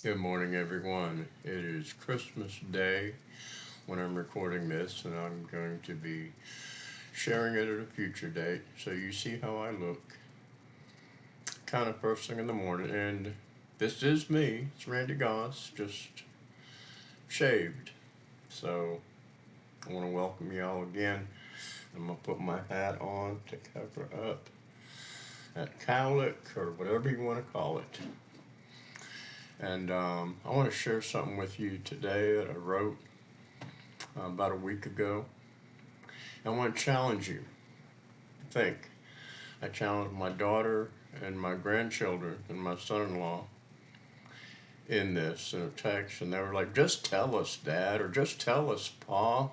Good morning, everyone. It is Christmas Day when I'm recording this, and I'm going to be sharing it at a future date. So you see how I look, kind of first thing in the morning. And this is me. It's Randy Goss, just shaved. So I want to welcome y'all again. I'm gonna put my hat on to cover up that cowlick or whatever you want to call it. And I want to share something with you today that I wrote about a week ago. I want to challenge you to think. I challenged my daughter and my grandchildren and my son-in-law in this in a text, and they were like, "Just tell us, Dad," or "Just tell us, Pa."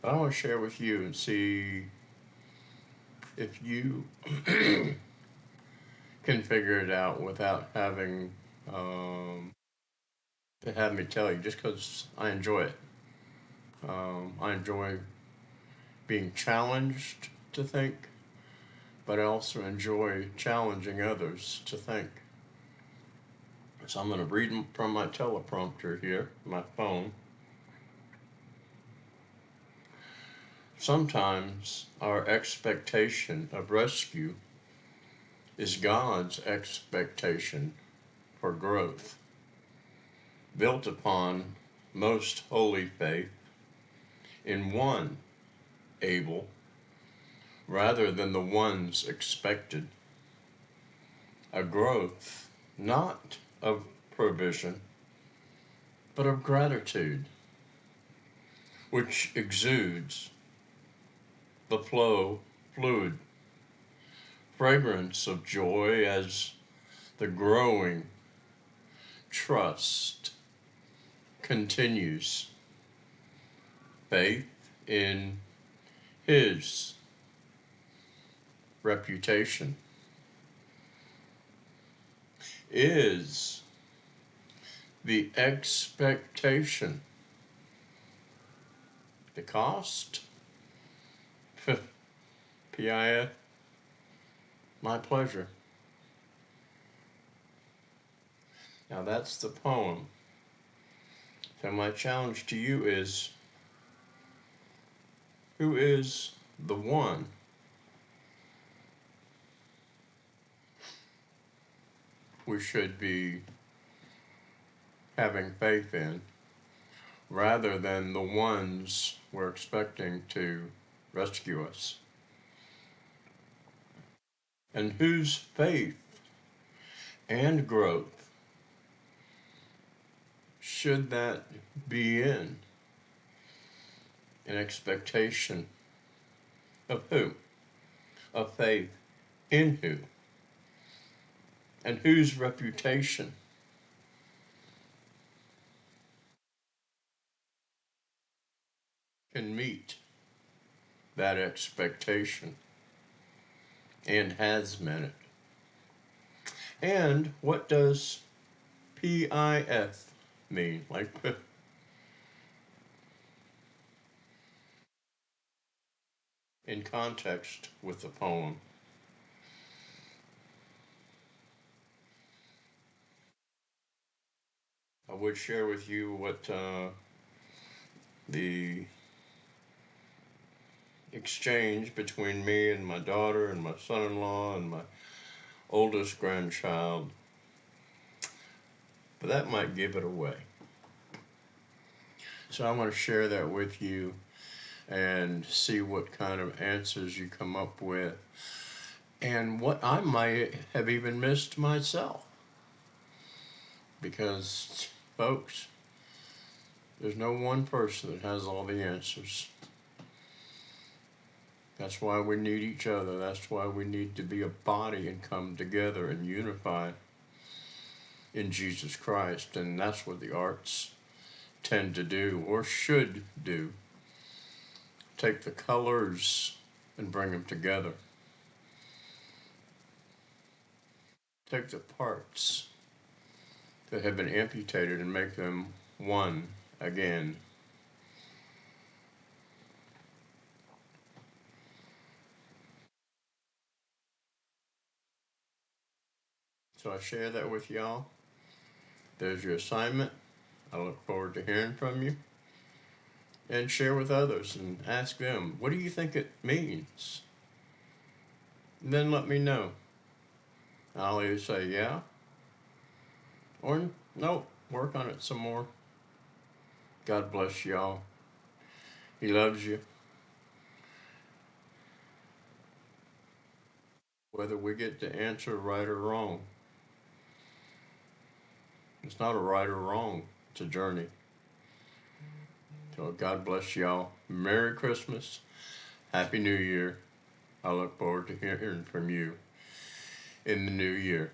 But I want to share with you and see if you can figure it out without having to have me tell you, just because I enjoy it. I enjoy being challenged to think, but I also enjoy challenging others to think. So I'm going to read from my teleprompter here, my phone. Sometimes our expectation of rescue is God's expectation for growth, built upon most holy faith in one able rather than the ones expected. A growth not of provision, but of gratitude, which exudes the fluid fragrance of joy as the growing trust continues. Faith in his reputation is the expectation. The cost? PIF, my pleasure. Now that's the poem. So my challenge to you is, who is the one we should be having faith in rather than the ones we're expecting to rescue us? And whose faith and growth should that be in? An expectation of who? Of faith in who? And whose reputation can meet that expectation and has met it? And what does PIF mean? Like, in context with the poem. I would share with you what the exchange between me and my daughter and my son-in-law and my oldest grandchild, but that might give it away. So I want to share that with you and see what kind of answers you come up with and what I might have even missed myself. Because, folks, there's no one person that has all the answers. That's why we need each other. That's why we need to be a body and come together and unify in Jesus Christ. And that's what the arts tend to do, or should do. Take the colors and bring them together. Take the parts that have been amputated and make them one again. So I share that with y'all. There's your assignment. I look forward to hearing from you. And share with others and ask them, what do you think it means? And then let me know. I'll either say yeah or no, work on it some more. God bless y'all. He loves you. Whether we get to answer right or wrong, it's not a right or wrong, it's a journey. So God bless y'all. Merry Christmas. Happy New Year. I look forward to hearing from you in the new year.